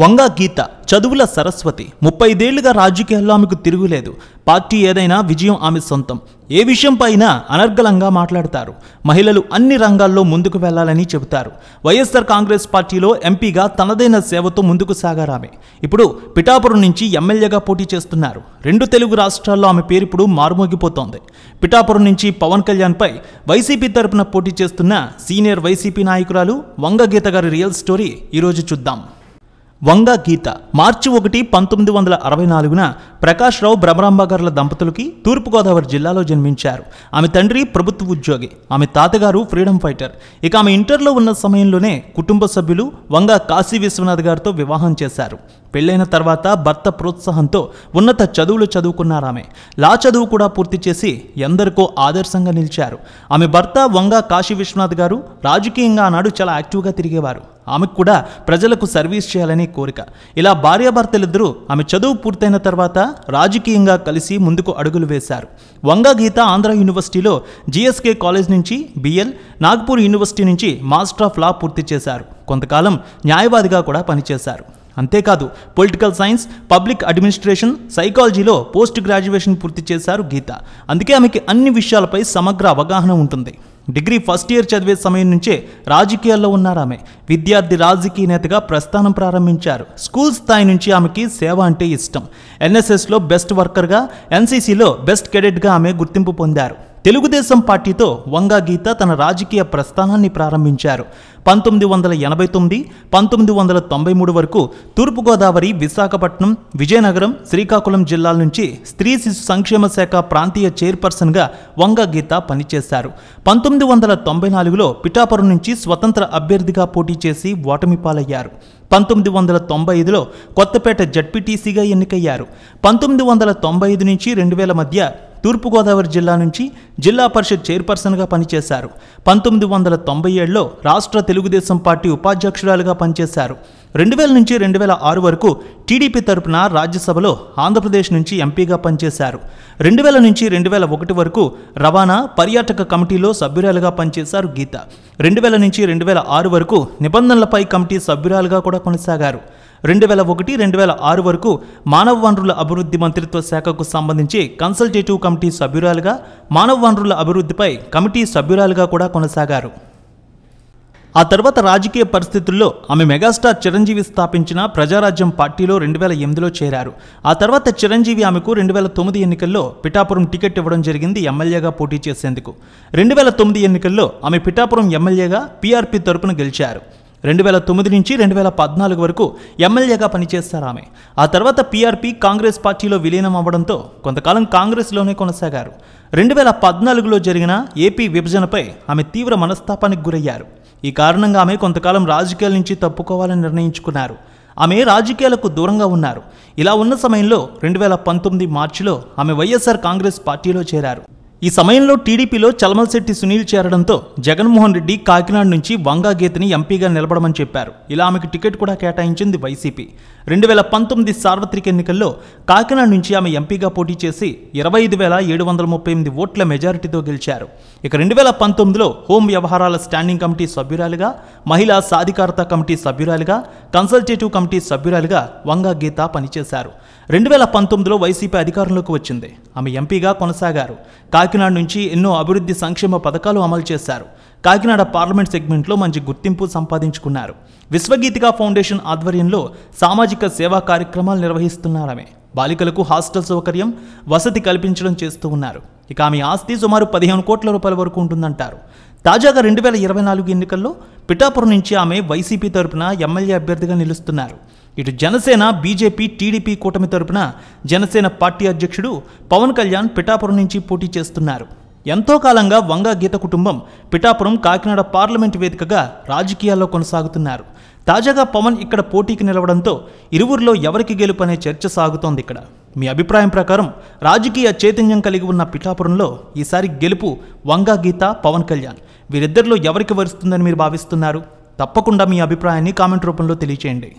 వంగా గీత చదువుల సరస్వతి 35 ఏళ్లుగా రాజకీయాల్లో ఆమెకు తిరుగులేదు. పార్టీ ఏదైనా విజయం ఆమె సొంతం. ఏ విషయంపైనా అనర్గళంగా మాట్లాడతారు. మహిళలు అన్ని రంగాల్లో ముందుకు వెళ్లాలని చెబుతారు. వైఎస్ఆర్ కాంగ్రెస్ పార్టీలో ఎంపీగా తనదైన సేవతో ముందుకు సాగారామె. ఇప్పుడు పిఠాపురం నుంచి ఎమ్మెల్యేగా పోటీ చేస్తున్నారు. 2 తెలుగు రాష్ట్రాల్లో ఆమె పేరు ఇప్పుడు మారుమోగిపోతోంది. పిఠాపురం నుంచి పవన్ కళ్యాణ్పై వైసీపీ తరపున పోటీ చేస్తున్న సీనియర్ వైసీపీ నాయకురాలు వంగా గీత గారి రియల్ స్టోరీ ఈరోజు చూద్దాం. వంగా గీత మార్చి 1, 1964న ప్రకాష్ రావు బ్రహ్మరాంబ గారుల దంపతులకి తూర్పుగోదావరి జిల్లాలో జన్మించారు. ఆమె తండ్రి ప్రభుత్వ ఉద్యోగి, ఆమె తాతగారు ఫ్రీడమ్ ఫైటర్. ఇక ఆమె ఇంటర్లో ఉన్న సమయంలోనే కుటుంబ సభ్యులు వంగా కాశీ విశ్వనాథ్ గారితో వివాహం చేశారు. పెళ్లైన తర్వాత భర్త ప్రోత్సాహంతో ఉన్నత చదువులు చదువుకున్నారామె. లా చదువు కూడా పూర్తి చేసి ఎందరికో ఆదర్శంగా నిలిచారు. ఆమె భర్త వంగా కాశీ విశ్వనాథ్ గారు రాజకీయంగా ఆనాడు చాలా యాక్టివ్గా తిరిగేవారు. ఆమెకు కూడా ప్రజలకు సర్వీస్ చేయాలని కోరిక. ఇలా భార్యాభర్తలిద్దరూ ఆమె చదువు పూర్తయిన తర్వాత రాజకీయంగా కలిసి ముందుకు అడుగులు వేశారు. వంగా గీత ఆంధ్ర యూనివర్సిటీలో జిఎస్కే కాలేజ్ నుంచి బిఎల్, నాగ్పూర్ యూనివర్సిటీ నుంచి మాస్టర్ ఆఫ్ లా పూర్తి చేశారు. కొంతకాలం న్యాయవాదిగా కూడా పనిచేశారు. అంతేకాదు పొలిటికల్ సైన్స్, పబ్లిక్ అడ్మినిస్ట్రేషన్, సైకాలజీలో పోస్ట్ గ్రాడ్యుయేషన్ పూర్తి చేశారు గీత. అందుకే ఆమెకి అన్ని విషయాలపై సమగ్ర అవగాహన ఉంటుంది. డిగ్రీ ఫస్ట్ ఇయర్ చదివే సమయం నుంచే రాజకీయాల్లో ఉన్నారామె. విద్యార్థి రాజకీయ నేతగా ప్రస్థానం ప్రారంభించారు. స్కూల్ స్థాయి నుంచి ఆమెకి సేవ అంటే ఇష్టం. ఎన్ఎస్ఎస్లో బెస్ట్ వర్కర్గా, ఎన్సీసీలో బెస్ట్ కెడెట్గా ఆమె గుర్తింపు పొందారు. తెలుగుదేశం పార్టీతో వంగా గీత తన రాజకీయ ప్రస్థానాన్ని ప్రారంభించారు. 1989, 1993 వరకు తూర్పుగోదావరి, విశాఖపట్నం, విజయనగరం, శ్రీకాకుళం జిల్లాల నుంచి స్త్రీ శిశు సంక్షేమ శాఖ ప్రాంతీయ చైర్పర్సన్గా వంగా గీత పనిచేశారు. 1994లో పిఠాపురం నుంచి స్వతంత్ర అభ్యర్థిగా పోటీ చేసి ఓటమి పాలయ్యారు. 1995లో కొత్తపేట జడ్పీటీసీగా ఎన్నికయ్యారు. 1995 నుంచి 2000 మధ్య తూర్పుగోదావరి జిల్లా నుంచి జిల్లా పరిషత్ చైర్పర్సన్గా పనిచేశారు. 1997లో రాష్ట్ర తెలుగుదేశం పార్టీ ఉపాధ్యక్షురాలుగా పనిచేశారు. 2000 నుంచి 2006 వరకు టీడీపీ తరపున రాజ్యసభలో ఆంధ్రప్రదేశ్ నుంచి ఎంపీగా పనిచేశారు. 2000 నుంచి 2001 వరకు రవాణా, పర్యాటక కమిటీలో సభ్యురాలుగా పనిచేశారు గీత. 2000 నుంచి 2006 వరకు నిబంధనలపై కమిటీ సభ్యురాలుగా కూడా కొనసాగారు. 2001, 2006 వరకు మానవ వనరుల అభివృద్ధి మంత్రిత్వ శాఖకు సంబంధించి కన్సల్టేటివ్ కమిటీ సభ్యురాలుగా, మానవ వనరుల అభివృద్ధిపై కమిటీ సభ్యురాలుగా కూడా కొనసాగారు. ఆ తర్వాత రాజకీయ పరిస్థితుల్లో ఆమె మెగాస్టార్ చిరంజీవి స్థాపించిన ప్రజారాజ్యం పార్టీలో 2008లో చేరారు. ఆ తర్వాత చిరంజీవి ఆమెకు 2009 ఎన్నికల్లో పిఠాపురం టికెట్ ఇవ్వడం జరిగింది ఎమ్మెల్యేగా పోటీ చేసేందుకు. 2009 ఎన్నికల్లో ఆమె పిఠాపురం ఎమ్మెల్యేగా పీఆర్పీ తరపున గెలిచారు. 2009 నుంచి 2014 వరకు ఎమ్మెల్యేగా పనిచేశారు ఆమె. ఆ తర్వాత పీఆర్పీ కాంగ్రెస్ పార్టీలో విలీనం అవ్వడంతో కొంతకాలం కాంగ్రెస్లోనే కొనసాగారు. 2014లో జరిగిన ఏపీ విభజనపై ఆమె తీవ్ర మనస్తాపానికి గురయ్యారు. ఈ కారణంగా ఆమె కొంతకాలం రాజకీయాల నుంచి తప్పుకోవాలని నిర్ణయించుకున్నారు. ఆమె రాజకీయాలకు దూరంగా ఉన్నారు. ఇలా ఉన్న సమయంలో 2019 మార్చిలో ఆమె వైఎస్ఆర్ కాంగ్రెస్ పార్టీలో చేరారు. ఈ సమయంలో టీడీపీలో చలమలశెట్టి సునీల్ చేరడంతో జగన్మోహన్ రెడ్డి కాకినాడ నుంచి వంగా గీతని ఎంపీగా నిలబడమని చెప్పారు. ఇలా ఆమెకు టికెట్ కూడా కేటాయించింది వైసీపీ. 2019 సార్వత్రిక ఎన్నికల్లో కాకినాడ నుంచి ఆమె ఎంపీగా పోటీ చేసి 25,738 ఓట్ల మెజారిటీతో గెలిచారు. ఇక 2019లో హోం వ్యవహారాల స్టాండింగ్ కమిటీ సభ్యురాలుగా, మహిళా సాధికారత కమిటీ సభ్యురాలుగా, కన్సల్టేటివ్ కమిటీ సభ్యురాలుగా వంగా గీత పనిచేశారు. 2019లో వైసీపీ అధికారంలోకి వచ్చింది. ఆమె ఎంపీగా కొనసాగారు. కాకినాడ నుంచి ఎన్నో అభివృద్ధి సంక్షేమ పథకాలు అమలు చేశారు. కాకినాడ పార్లమెంట్ సెగ్మెంట్లో మంచి గుర్తింపు సంపాదించుకున్నారు. విశ్వగీతిక ఫౌండేషన్ ఆధ్వర్యంలో సామాజిక సేవా కార్యక్రమాలు నిర్వహిస్తున్నారామె. బాలికలకు హాస్టల్ సౌకర్యం, వసతి కల్పించడం చేస్తూ ఉన్నారు. ఇక ఆమె ఆస్తి సుమారు 15 కోట్ల రూపాయల వరకు ఉంటుందంటారు. తాజాగా 2024 ఎన్నికల్లో పిఠాపురం నుంచి ఆమె వైసీపీ తరపున ఎమ్మెల్యే అభ్యర్థిగా నిలుస్తున్నారు. ఇటు జనసేన, బీజేపీ, టీడీపీ కూటమి తరపున జనసేన పార్టీ అధ్యక్షుడు పవన్ కళ్యాణ్ పిఠాపురం నుంచి పోటీ చేస్తున్నారు. ఎంతో కాలంగా వంగా గీత కుటుంబం పిఠాపురం, కాకినాడ పార్లమెంటు వేదికగా రాజకీయాల్లో కొనసాగుతున్నారు. తాజాగా పవన్ ఇక్కడ పోటీకి నిలవడంతో ఇరువురిలో ఎవరికి గెలుపు అనే చర్చ సాగుతోంది. ఇక్కడ మీ అభిప్రాయం ప్రకారం రాజకీయ చైతన్యం కలిగి ఉన్న పిఠాపురంలో ఈసారి గెలుపు వంగా గీత, పవన్ కళ్యాణ్ వీరిద్దరిలో ఎవరికి వరుస్తుందని మీరు భావిస్తున్నారు? తప్పకుండా మీ అభిప్రాయాన్ని కామెంట్ రూపంలో తెలియచేయండి.